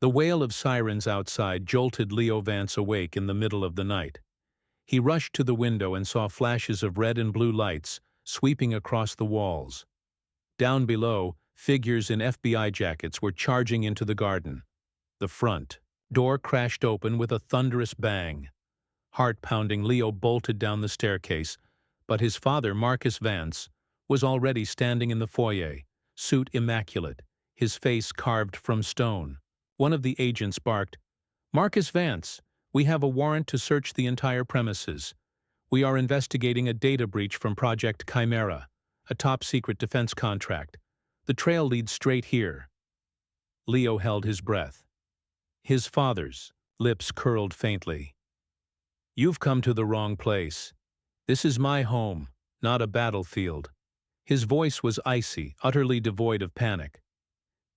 The wail of sirens outside jolted Leo Vance awake in the middle of the night. He rushed to the window and saw flashes of red and blue lights sweeping across the walls. Down below, figures in FBI jackets were charging into the garden. The front door crashed open with a thunderous bang. Heart-pounding, Leo bolted down the staircase, but his father, Marcus Vance, was already standing in the foyer, suit immaculate, his face carved from stone. One of the agents barked, "Marcus Vance, we have a warrant to search the entire premises. We are investigating a data breach from Project Chimera, a top-secret defense contract. The trail leads straight here." Leo held his breath. His father's lips curled faintly. "You've come to the wrong place. This is my home, not a battlefield." His voice was icy, utterly devoid of panic.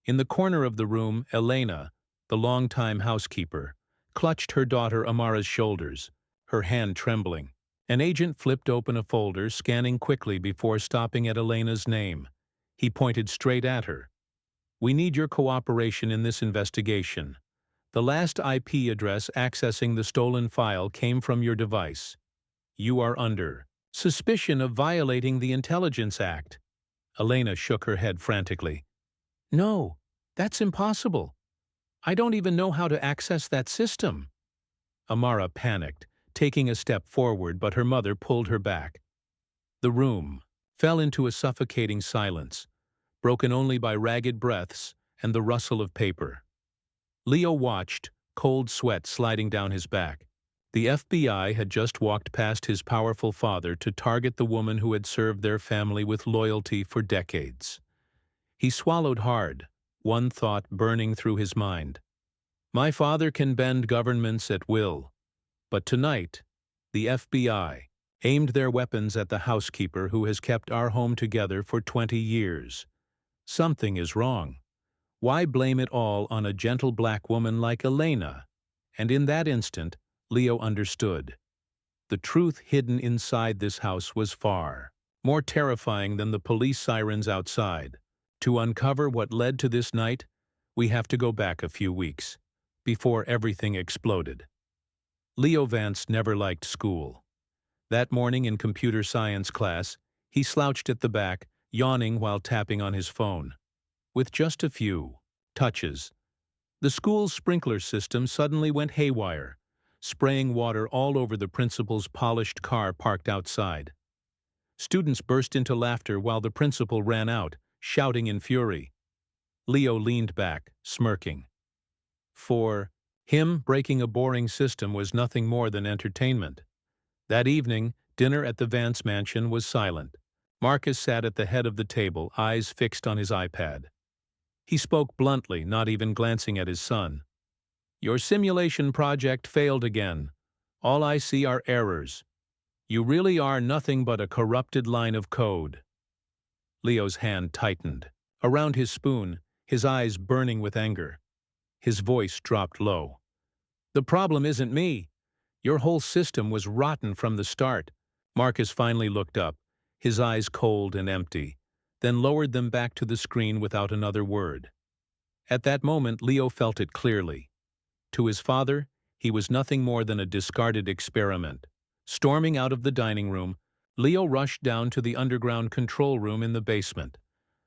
In the corner of the room, Elena, the longtime housekeeper, clutched her daughter Amara's shoulders, her hand trembling. An agent flipped open a folder, scanning quickly before stopping at Elena's name. He pointed straight at her. "We need your cooperation in this investigation. The last IP address accessing the stolen file came from your device. You are under suspicion of violating the Intelligence Act." Elena shook her head frantically. "No, that's impossible. I don't even know how to access that system." Amara panicked, taking a step forward, but her mother pulled her back. The room fell into a suffocating silence, broken only by ragged breaths and the rustle of paper. Leo watched, cold sweat sliding down his back. The FBI had just walked past his powerful father to target the woman who had served their family with loyalty for decades. He swallowed hard, one thought burning through his mind. My father can bend governments at will. But tonight, the FBI aimed their weapons at the housekeeper who has kept our home together for 20 years. Something is wrong. Why blame it all on a gentle black woman like Elena? And in that instant, Leo understood. The truth hidden inside this house was far more terrifying than the police sirens outside. To uncover what led to this night, we have to go back a few weeks, before everything exploded. Leo Vance never liked school. That morning in computer science class, he slouched at the back, yawning while tapping on his phone. With just a few touches, the school's sprinkler system suddenly went haywire, spraying water all over the principal's polished car parked outside. Students burst into laughter while the principal ran out, shouting in fury. Leo leaned back, smirking. For him, breaking a boring system was nothing more than entertainment. That evening, dinner at the Vance mansion was silent. Marcus sat at the head of the table, eyes fixed on his iPad. He spoke bluntly, not even glancing at his son. "Your simulation project failed again. All I see are errors. You really are nothing but a corrupted line of code." Leo's hand tightened. Around his spoon, his eyes burning with anger. His voice dropped low. "The problem isn't me. Your whole system was rotten from the start." Marcus finally looked up, his eyes cold and empty, then lowered them back to the screen without another word. At that moment, Leo felt it clearly. To his father, he was nothing more than a discarded experiment. Storming out of the dining room, Leo rushed down to the underground control room in the basement,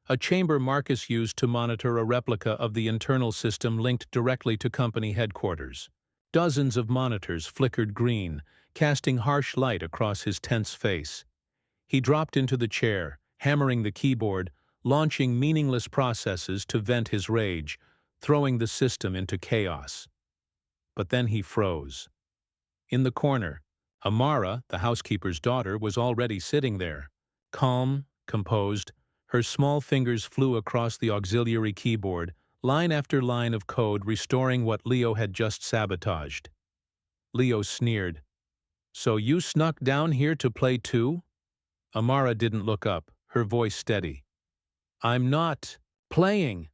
a chamber Marcus used to monitor a replica of the internal system linked directly to company headquarters. Dozens of monitors flickered green, casting harsh light across his tense face. He dropped into the chair, hammering the keyboard, launching meaningless processes to vent his rage, throwing the system into chaos. But then he froze. In the corner, Amara, the housekeeper's daughter, was already sitting there. Calm, composed, her small fingers flew across the auxiliary keyboard, line after line of code restoring what Leo had just sabotaged. Leo sneered. "So you snuck down here to play too?" Amara didn't look up, her voice steady. "I'm not playing.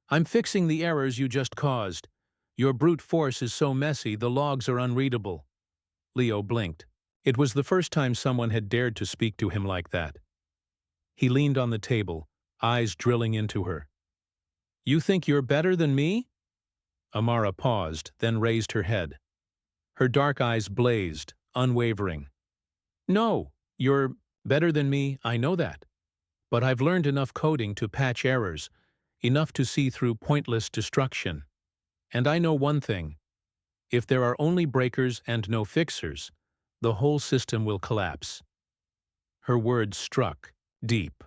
I'm fixing the errors you just caused. Your brute force is so messy the logs are unreadable." Leo blinked. It was the first time someone had dared to speak to him like that. He leaned on the table, eyes drilling into her. "You think you're better than me?" Amara paused, then raised her head. Her dark eyes blazed, unwavering. No, you're better than me, I know that. But I've learned enough coding to patch errors, enough to see through pointless destruction. And I know one thing. If there are only breakers and no fixers, the whole system will collapse. Her words struck deep.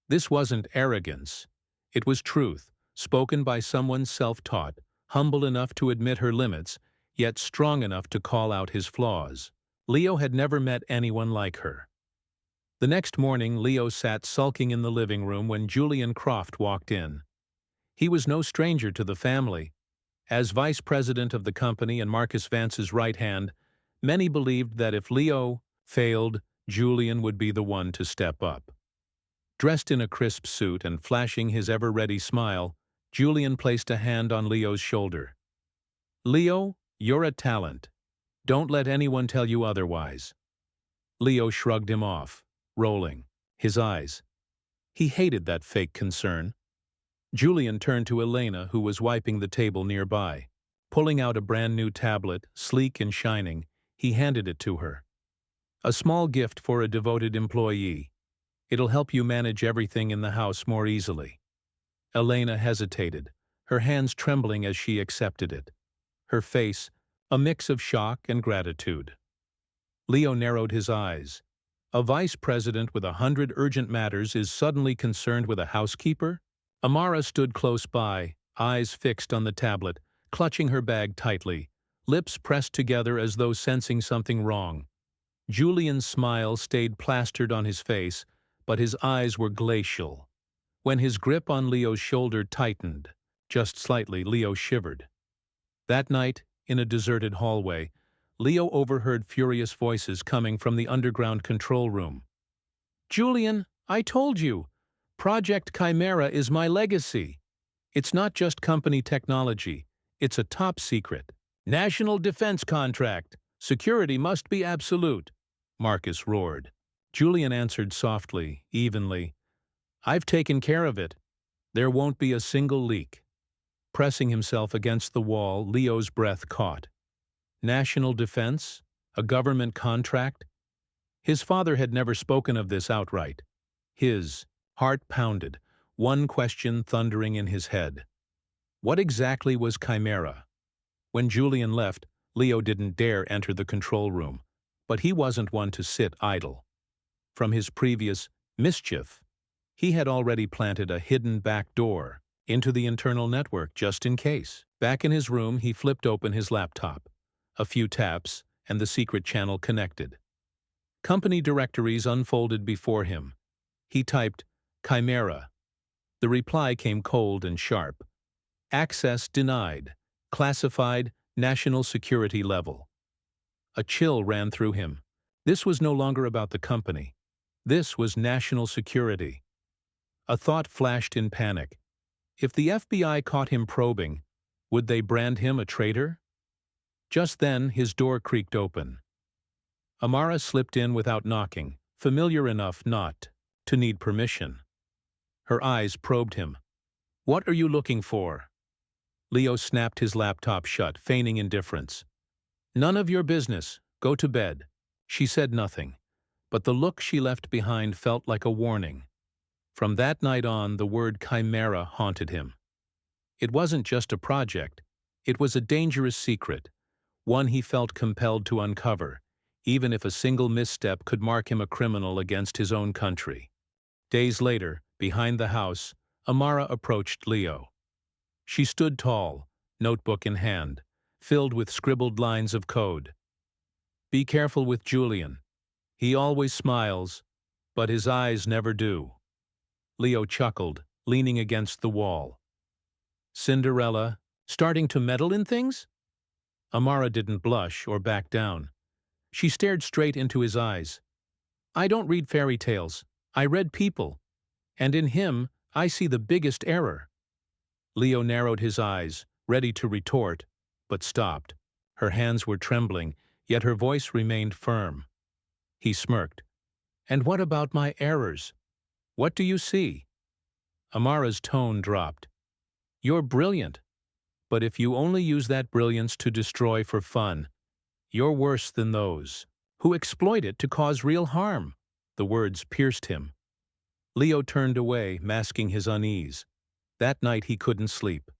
This wasn't arrogance. It was truth, spoken by someone self-taught, humble enough to admit her limits, yet strong enough to call out his flaws. Leo had never met anyone like her. The next morning, Leo sat sulking in the living room when Julian Croft walked in. He was no stranger to the family. As vice president of the company and Marcus Vance's right hand, many believed that if Leo failed, Julian would be the one to step up. Dressed in a crisp suit and flashing his ever-ready smile, Julian placed a hand on Leo's shoulder. Leo, you're a talent. Don't let anyone tell you otherwise. Leo shrugged him off, rolling his eyes. He hated that fake concern. Julian turned to Elena, who was wiping the table nearby. Pulling out a brand-new tablet, sleek and shining, he handed it to her. A small gift for a devoted employee. It'll help you manage everything in the house more easily. Elena hesitated, her hands trembling as she accepted it. Her face, a mix of shock and gratitude. Leo narrowed his eyes. A vice president with 100 urgent matters is suddenly concerned with a housekeeper? Amara stood close by, eyes fixed on the tablet, clutching her bag tightly, lips pressed together as though sensing something wrong. Julian's smile stayed plastered on his face, but his eyes were glacial. When his grip on Leo's shoulder tightened, just slightly, Leo shivered. That night, in a deserted hallway, Leo overheard furious voices coming from the underground control room. Julian, I told you! Project Chimera is my legacy. It's not just company technology, it's a top secret. National defense contract. Security must be absolute, Marcus roared. Julian answered softly, evenly. I've taken care of it. There won't be a single leak. Pressing himself against the wall, Leo's breath caught. National defense? A government contract? His father had never spoken of this outright. His heart pounded, one question thundering in his head. What exactly was Chimera? When Julian left, Leo didn't dare enter the control room, but he wasn't one to sit idle. From his previous mischief, he had already planted a hidden back door into the internal network just in case. Back in his room, he flipped open his laptop. A few taps, and the secret channel connected. Company directories unfolded before him. He typed, Chimera. The reply came cold and sharp. Access denied. Classified, national security level. A chill ran through him. This was no longer about the company. This was national security. A thought flashed in panic. If the FBI caught him probing, would they brand him a traitor? Just then, his door creaked open. Amara slipped in without knocking, familiar enough not to need permission. Her eyes probed him. What are you looking for? Leo snapped his laptop shut, feigning indifference. None of your business. Go to bed. She said nothing, but the look she left behind felt like a warning. From that night on, the word Chimera haunted him. It wasn't just a project. It was a dangerous secret, one he felt compelled to uncover, even if a single misstep could mark him a criminal against his own country. Days later, behind the house, Amara approached Leo. She stood tall, notebook in hand, filled with scribbled lines of code. Be careful with Julian. He always smiles, but his eyes never do. Leo chuckled, leaning against the wall. Cinderella, starting to meddle in things? Amara didn't blush or back down. She stared straight into his eyes. I don't read fairy tales. I read people. And in him, I see the biggest error. Leo narrowed his eyes, ready to retort, but stopped. Her hands were trembling, yet her voice remained firm. He smirked. And what about my errors? What do you see? Amara's tone dropped. You're brilliant. But if you only use that brilliance to destroy for fun, you're worse than those who exploit it to cause real harm." The words pierced him. Leo turned away, masking his unease. That night he couldn't sleep.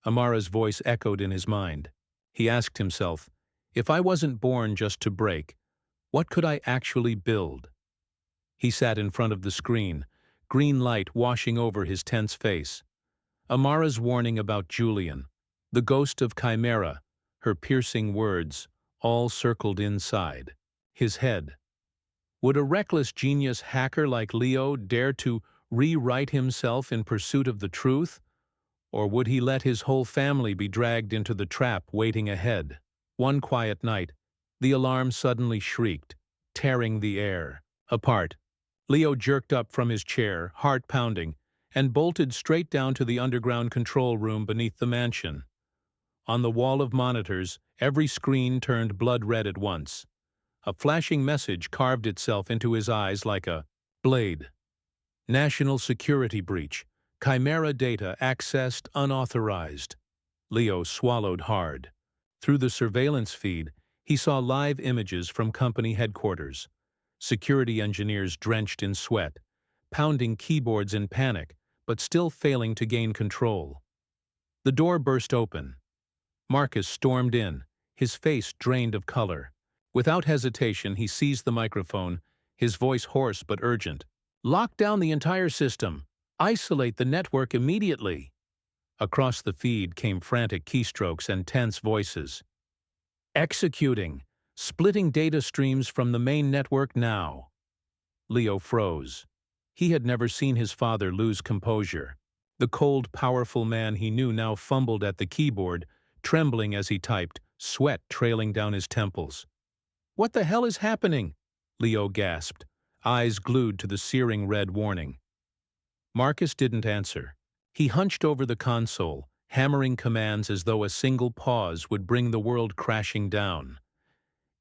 Amara's voice echoed in his mind. He asked himself, if I wasn't born just to break, what could I actually build? He sat in front of the screen, green light washing over his tense face. Amara's warning about Julian, the ghost of Chimera, her piercing words, all circled inside his head. Would a reckless genius hacker like Leo dare to rewrite himself in pursuit of the truth? Or would he let his whole family be dragged into the trap waiting ahead? One quiet night, the alarm suddenly shrieked, tearing the air apart. Leo jerked up from his chair, heart pounding, and bolted straight down to the underground control room beneath the mansion. On the wall of monitors, every screen turned blood red at once. A flashing message carved itself into his eyes like a blade. National security breach. Chimera data accessed unauthorized. Leo swallowed hard. Through the surveillance feed, he saw live images from company headquarters. Security engineers drenched in sweat, pounding keyboards in panic, but still failing to gain control. The door burst open. Marcus stormed in, his face drained of color. Without hesitation, he seized the microphone, his voice hoarse but urgent. "Lock down the entire system. Isolate the network immediately." Across the feed came frantic keystrokes and tense voices. "Executing. Splitting data streams from the main network now." Leo froze. He had never seen his father lose composure. The cold, powerful man he knew now fumbled at the keyboard, trembling as he typed, sweat trailing down his temples. "What the hell is happening?" Leo gasped, eyes glued to the searing red warning. Marcus didn't answer. He hunched over the console, hammering commands as though a single pause would bring the world crashing down.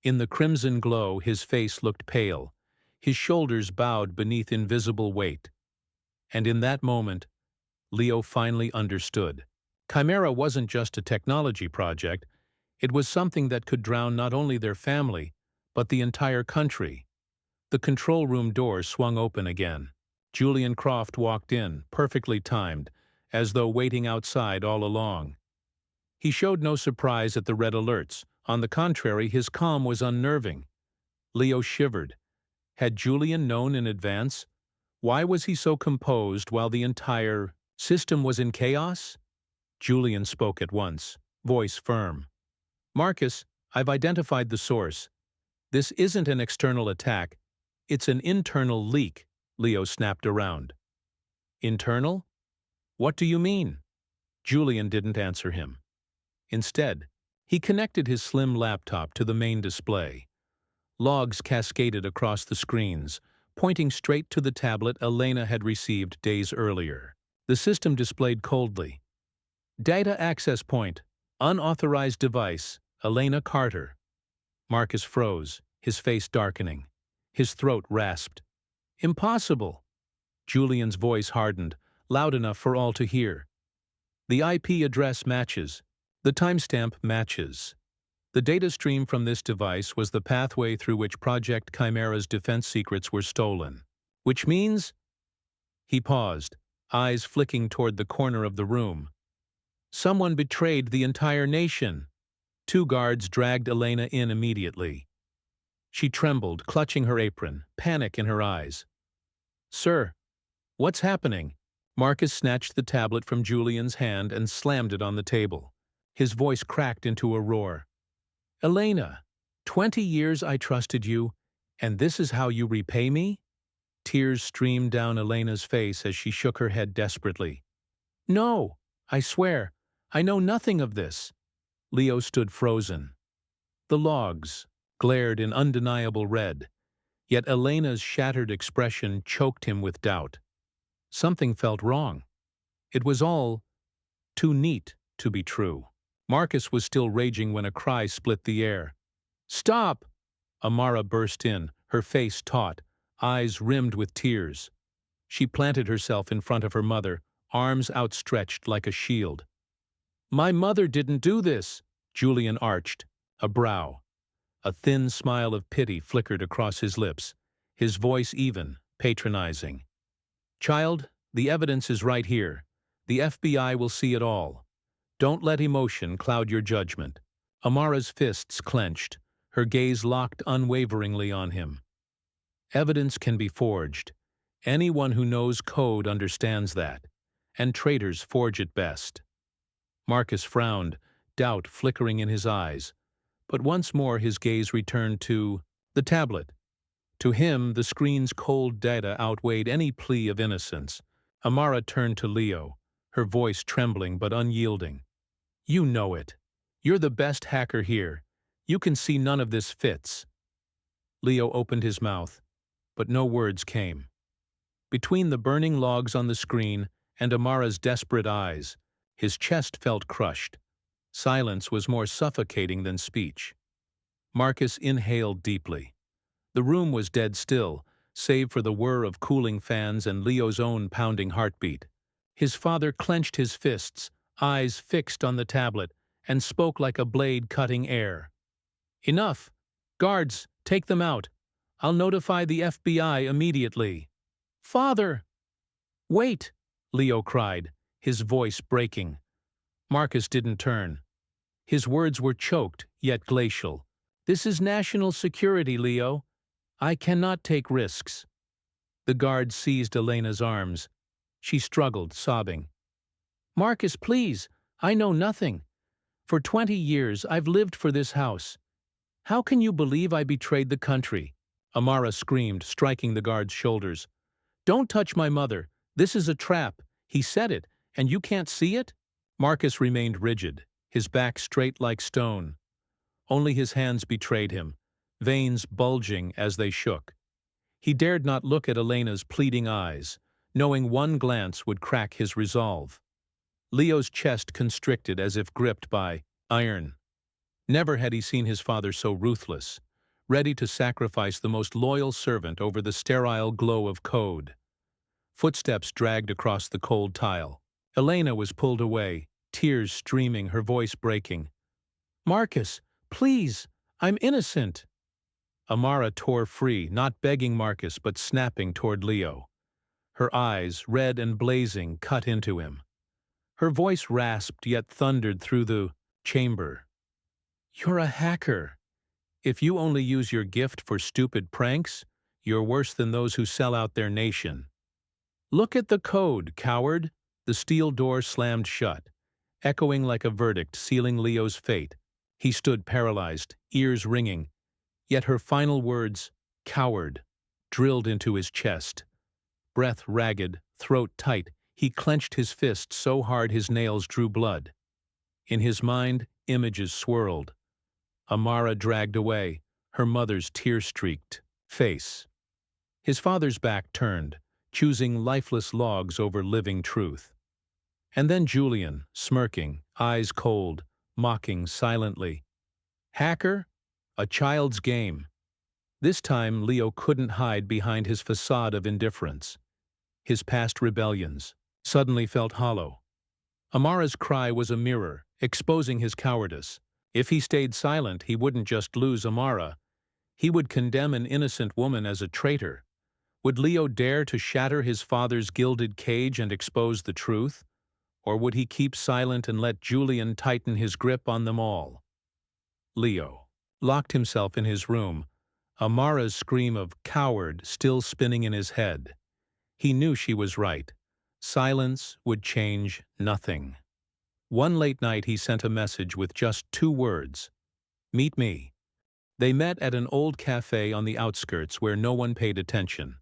In the crimson glow, his face looked pale, his shoulders bowed beneath invisible weight. And in that moment, Leo finally understood. Chimera wasn't just a technology project, it was something that could drown not only their family, but the entire country. The control room door swung open again. Julian Croft walked in, perfectly timed, as though waiting outside all along. He showed no surprise at the red alerts. On the contrary, his calm was unnerving. Leo shivered. Had Julian known in advance? Why was he so composed while the entire system was in chaos? Julian spoke at once, voice firm. "Marcus, I've identified the source. This isn't an external attack. It's an internal leak." Leo snapped around. "Internal? What do you mean?" Julian didn't answer him. Instead, he connected his slim laptop to the main display. Logs cascaded across the screens, pointing straight to the tablet Elena had received days earlier. The system displayed coldly. "Data access point. Unauthorized device. Elena Carter." Marcus froze, his face darkening. His throat rasped. "Impossible." Julian's voice hardened, loud enough for all to hear. "The IP address matches. The timestamp matches. The data stream from this device was the pathway through which Project Chimera's defense secrets were stolen. Which means—" He paused, eyes flicking toward the corner of the room. "Someone betrayed the entire nation." 2 guards dragged Elena in immediately. She trembled, clutching her apron, panic in her eyes. "Sir, what's happening?" Marcus snatched the tablet from Julian's hand and slammed it on the table. His voice cracked into a roar. "Elena, 20 years I trusted you, and this is how you repay me?" Tears streamed down Elena's face as she shook her head desperately. "No, I swear, I know nothing of this." Leo stood frozen. The logs glared in undeniable red, yet Elena's shattered expression choked him with doubt. Something felt wrong. It was all too neat to be true. Marcus was still raging when a cry split the air. "Stop!" Amara burst in, her face taut, eyes rimmed with tears. She planted herself in front of her mother, arms outstretched like a shield. My mother didn't do this, Julian arched, a brow. A thin smile of pity flickered across his lips, his voice even, patronizing. Child, the evidence is right here. The FBI will see it all. Don't let emotion cloud your judgment. Amara's fists clenched, her gaze locked unwaveringly on him. Evidence can be forged. Anyone who knows code understands that, and traitors forge it best. Marcus frowned, doubt flickering in his eyes, but once more his gaze returned to the tablet. To him, the screen's cold data outweighed any plea of innocence. Amara turned to Leo, her voice trembling but unyielding. You know it. You're the best hacker here. You can see none of this fits. Leo opened his mouth, but no words came. Between the burning logs on the screen and Amara's desperate eyes, his chest felt crushed. Silence was more suffocating than speech. Marcus inhaled deeply. The room was dead still, save for the whir of cooling fans and Leo's own pounding heartbeat. His father clenched his fists, eyes fixed on the tablet, and spoke like a blade cutting air. Enough! Guards, take them out. I'll notify the FBI immediately. Father! Wait! Leo cried, his voice breaking. Marcus didn't turn. His words were choked, yet glacial. This is national security, Leo. I cannot take risks. The guard seized Elena's arms. She struggled, sobbing. Marcus, please, I know nothing. For 20 years, I've lived for this house. How can you believe I betrayed the country? Amara screamed, striking the guard's shoulders. Don't touch my mother. This is a trap. He said it, and you can't see it? Marcus remained rigid, his back straight like stone. Only his hands betrayed him, veins bulging as they shook. He dared not look at Elena's pleading eyes, knowing one glance would crack his resolve. Leo's chest constricted as if gripped by iron. Never had he seen his father so ruthless, ready to sacrifice the most loyal servant over the sterile glow of code. Footsteps dragged across the cold tile. Elena was pulled away, tears streaming, her voice breaking. Marcus, please, I'm innocent. Amara tore free, not begging Marcus but snapping toward Leo. Her eyes, red and blazing, cut into him. Her voice rasped yet thundered through the chamber. You're a hacker. If you only use your gift for stupid pranks, you're worse than those who sell out their nation. Look at the code, coward. The steel door slammed shut, echoing like a verdict sealing Leo's fate. He stood paralyzed, ears ringing, yet her final words, coward, drilled into his chest. Breath ragged, throat tight, he clenched his fist so hard his nails drew blood. In his mind, images swirled. Amara dragged away, her mother's tear-streaked face. His father's back turned, choosing lifeless logs over living truth. And then Julian, smirking, eyes cold, mocking silently. Hacker? A child's game. This time Leo couldn't hide behind his facade of indifference. His past rebellions suddenly felt hollow. Amara's cry was a mirror, exposing his cowardice. If he stayed silent, he wouldn't just lose Amara. He would condemn an innocent woman as a traitor. Would Leo dare to shatter his father's gilded cage and expose the truth? Or would he keep silent and let Julian tighten his grip on them all? Leo locked himself in his room, Amara's scream of coward still spinning in his head. He knew she was right. Silence would change nothing. One late night he sent a message with just 2 words. Meet me. They met at an old cafe on the outskirts where no one paid attention.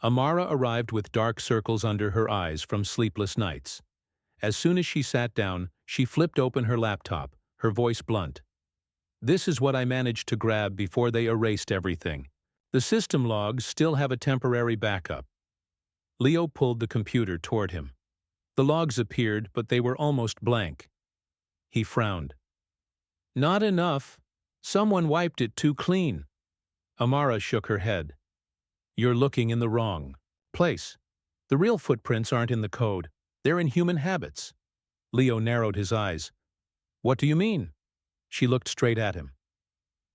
Amara arrived with dark circles under her eyes from sleepless nights. As soon as she sat down, she flipped open her laptop, her voice blunt. This is what I managed to grab before they erased everything. The system logs still have a temporary backup. Leo pulled the computer toward him. The logs appeared, but they were almost blank. He frowned. Not enough. Someone wiped it too clean. Amara shook her head. You're looking in the wrong place. The real footprints aren't in the code. They're in human habits. Leo narrowed his eyes. What do you mean? She looked straight at him.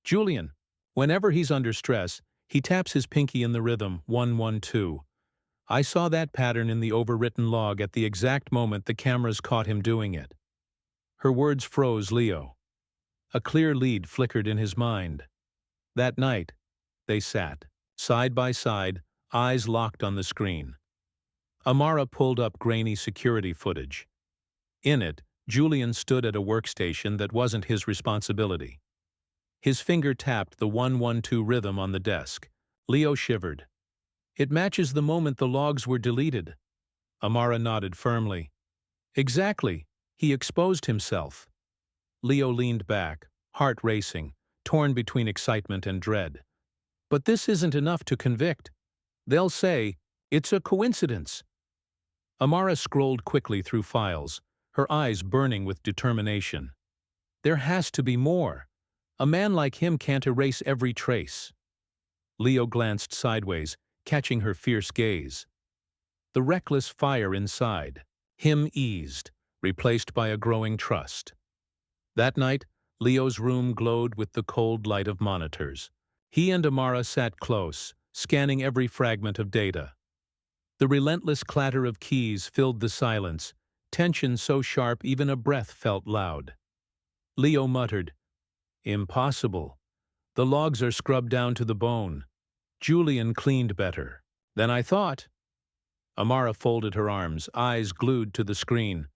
Julian. Whenever he's under stress, he taps his pinky in the rhythm 112. I saw that pattern in the overwritten log at the exact moment the cameras caught him doing it. Her words froze Leo. A clear lead flickered in his mind. That night, they sat, side by side, eyes locked on the screen. Amara pulled up grainy security footage. In it, Julian stood at a workstation that wasn't his responsibility. His finger tapped the 112 rhythm on the desk. Leo shivered. It matches the moment the logs were deleted. Amara nodded firmly. Exactly. He exposed himself. Leo leaned back, heart racing, torn between excitement and dread. But this isn't enough to convict. They'll say, it's a coincidence. Amara scrolled quickly through files, her eyes burning with determination. There has to be more. A man like him can't erase every trace. Leo glanced sideways, catching her fierce gaze. The reckless fire inside, him eased, replaced by a growing trust. That night, Leo's room glowed with the cold light of monitors. He and Amara sat close, scanning every fragment of data. The relentless clatter of keys filled the silence, tension so sharp even a breath felt loud. Leo muttered, Impossible. The logs are scrubbed down to the bone. Julian cleaned better than I thought. Amara folded her arms, eyes glued to the screen.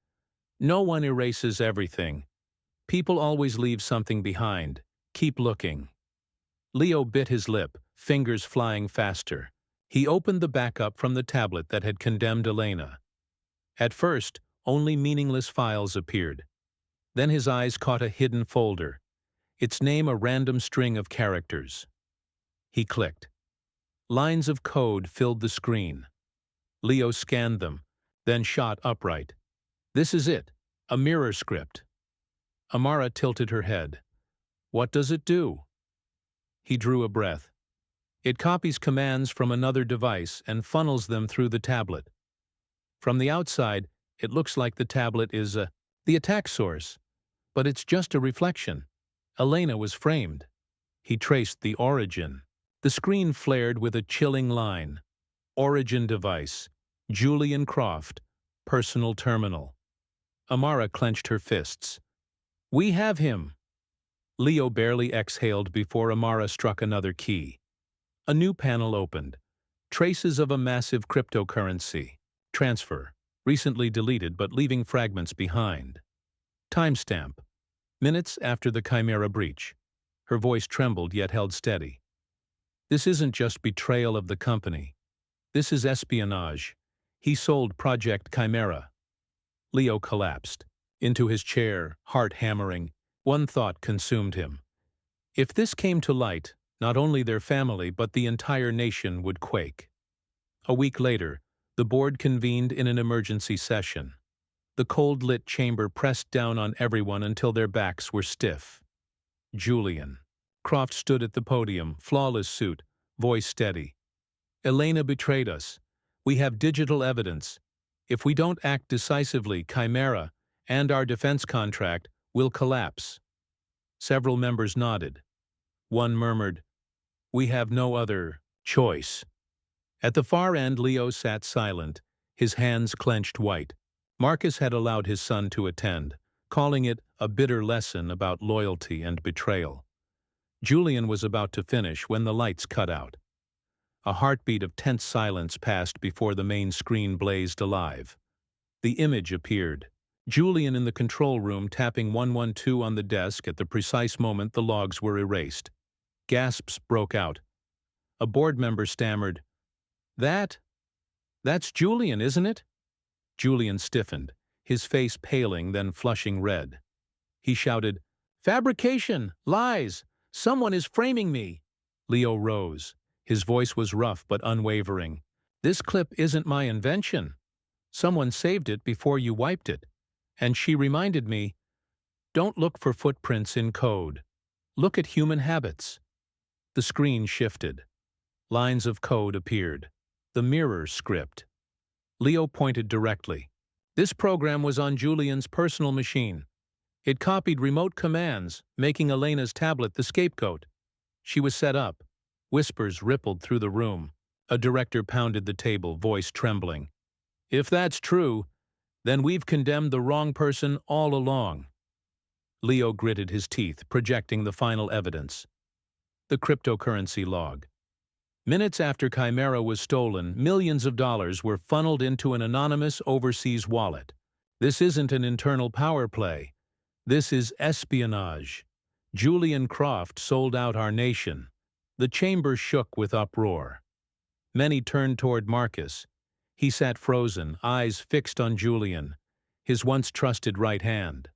No one erases everything. People always leave something behind. Keep looking. Leo bit his lip, fingers flying faster. He opened the backup from the tablet that had condemned Elena. At first, only meaningless files appeared. Then his eyes caught a hidden folder, its name a random string of characters. He clicked. Lines of code filled the screen. Leo scanned them, then shot upright. This is it, a mirror script. Amara tilted her head. What does it do? He drew a breath. It copies commands from another device and funnels them through the tablet. From the outside, it looks like the tablet is the attack source, but it's just a reflection. Elena was framed. He traced the origin. The screen flared with a chilling line. Origin device. Julian Croft. Personal terminal. Amara clenched her fists. We have him. Leo barely exhaled before Amara struck another key. A new panel opened. Traces of a massive cryptocurrency. Transfer. Recently deleted but leaving fragments behind. Timestamp. Minutes after the Chimera breach. Her voice trembled yet held steady. This isn't just betrayal of the company. This is espionage. He sold Project Chimera. Leo collapsed. Into his chair, heart hammering. One thought consumed him. If this came to light, not only their family but the entire nation would quake. A week later, the board convened in an emergency session. The cold-lit chamber pressed down on everyone until their backs were stiff. Julian. Croft stood at the podium, flawless suit, voice steady. Elena betrayed us. We have digital evidence. If we don't act decisively, Chimera and our defense contract will collapse. Several members nodded. One murmured, We have no other choice. At the far end, Leo sat silent, his hands clenched white. Marcus had allowed his son to attend, calling it a bitter lesson about loyalty and betrayal. Julian was about to finish when the lights cut out. A heartbeat of tense silence passed before the main screen blazed alive. The image appeared. Julian in the control room tapping 112 on the desk at the precise moment the logs were erased. Gasps broke out. A board member stammered, That's Julian, isn't it? Julian stiffened, his face paling then flushing red. He shouted, Fabrication! Lies! Someone is framing me! Leo rose. His voice was rough but unwavering. This clip isn't my invention. Someone saved it before you wiped it. And she reminded me, don't look for footprints in code. Look at human habits. The screen shifted. Lines of code appeared. The mirror script. Leo pointed directly. This program was on Julian's personal machine. It copied remote commands, making Elena's tablet the scapegoat. She was set up. Whispers rippled through the room. A director pounded the table, voice trembling. If that's true, then we've condemned the wrong person all along. Leo gritted his teeth, projecting the final evidence. The cryptocurrency log. Minutes after Chimera was stolen, millions of dollars were funneled into an anonymous overseas wallet. This isn't an internal power play. This is espionage. Julian Croft sold out our nation. The chamber shook with uproar. Many turned toward Marcus. He sat frozen, eyes fixed on Julian, his once trusted right hand.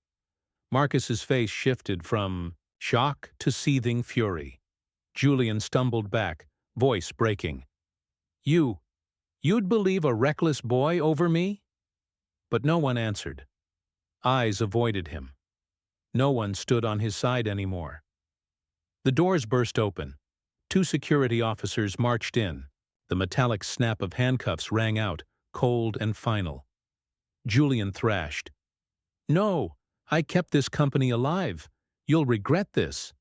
Marcus's face shifted from shock to seething fury. Julian stumbled back, voice breaking. You'd believe a reckless boy over me? But no one answered. Eyes avoided him. No one stood on his side anymore. The doors burst open. 2 security officers marched in. The metallic snap of handcuffs rang out, cold and final. Julian thrashed. No, I kept this company alive. You'll regret this.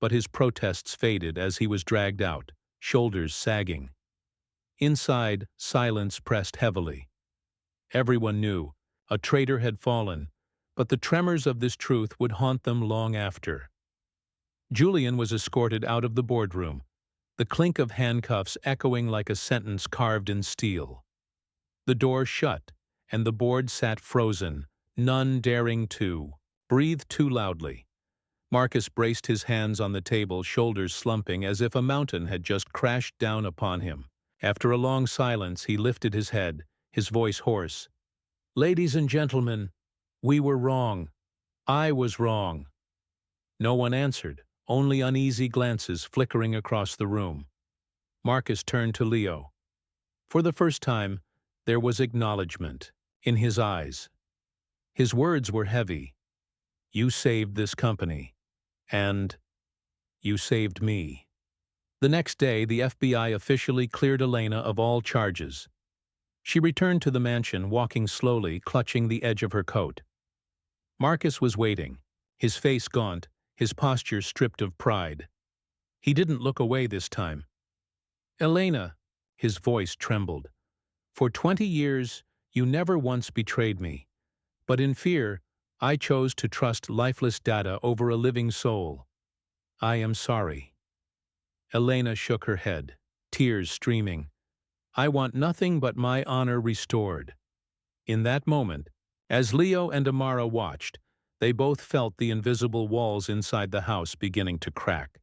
But his protests faded as he was dragged out, shoulders sagging. Inside, silence pressed heavily. Everyone knew a traitor had fallen, but the tremors of this truth would haunt them long after. Julian was escorted out of the boardroom, the clink of handcuffs echoing like a sentence carved in steel. The door shut, and the board sat frozen, none daring to breathe too loudly. Marcus braced his hands on the table, shoulders slumping as if a mountain had just crashed down upon him. After a long silence, he lifted his head, his voice hoarse. Ladies and gentlemen, we were wrong. I was wrong. No one answered, only uneasy glances flickering across the room. Marcus turned to Leo. For the first time, there was acknowledgement in his eyes. His words were heavy. You saved this company. And you saved me. The next day, the FBI officially cleared Elena of all charges. She returned to the mansion, walking slowly, clutching the edge of her coat. Marcus was waiting, his face gaunt, his posture stripped of pride. He didn't look away this time. Elena, his voice trembled. For 20 years, you never once betrayed me. But in fear, I chose to trust lifeless data over a living soul. I am sorry. Elena shook her head, tears streaming. I want nothing but my honor restored. In that moment, as Leo and Amara watched, they both felt the invisible walls inside the house beginning to crack.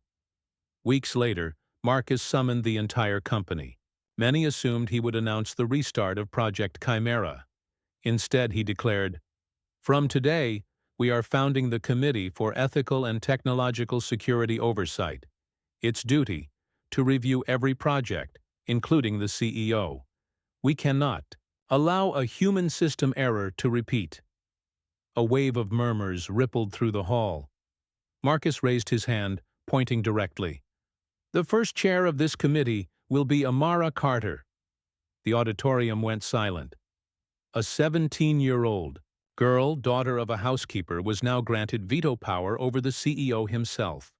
Weeks later, Marcus summoned the entire company. Many assumed he would announce the restart of Project Chimera. Instead, he declared, From today, we are founding the Committee for Ethical and Technological Security Oversight. Its duty, to review every project, including the CEO. We cannot allow a human system error to repeat. A wave of murmurs rippled through the hall. Marcus raised his hand, pointing directly. The first chair of this committee will be Amara Carter. The auditorium went silent. A 17-year-old girl, daughter of a housekeeper, was now granted veto power over the CEO himself.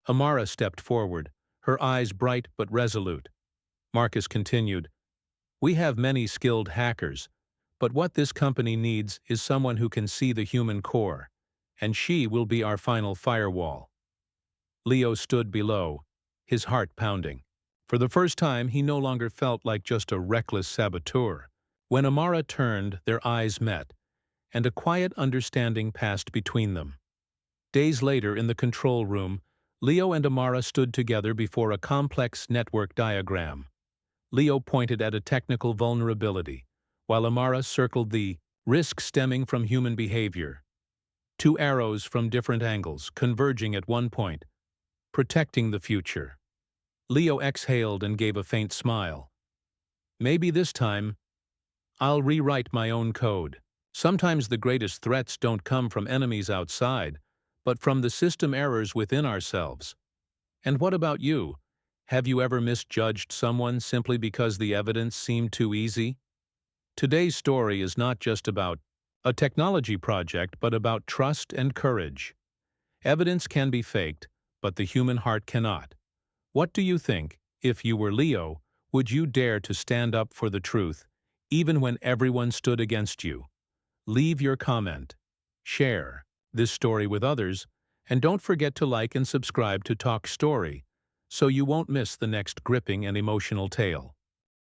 Amara stepped forward, her eyes bright but resolute. Marcus continued, We have many skilled hackers, but what this company needs is someone who can see the human core, and she will be our final firewall. Leo stood below, his heart pounding. For the first time, he no longer felt like just a reckless saboteur. When Amara turned, their eyes met, and a quiet understanding passed between them. Days later, in the control room, Leo and Amara stood together before a complex network diagram. Leo pointed at a technical vulnerability, while Amara circled the risk stemming from human behavior. 2 arrows from different angles, converging at one point, protecting the future. Leo exhaled and gave a faint smile. Maybe this time, I'll rewrite my own code. Sometimes the greatest threats don't come from enemies outside, but from the system errors within ourselves. And what about you? Have you ever misjudged someone simply because the evidence seemed too easy? Today's story is not just about A technology project, but about trust and courage. Evidence can be faked, but the human heart cannot. What do you think? If you were Leo, would you dare to stand up for the truth, even when everyone stood against you? Leave your comment. Share this story with others, and don't forget to like and subscribe to Talk Story, so you won't miss the next gripping and emotional tale.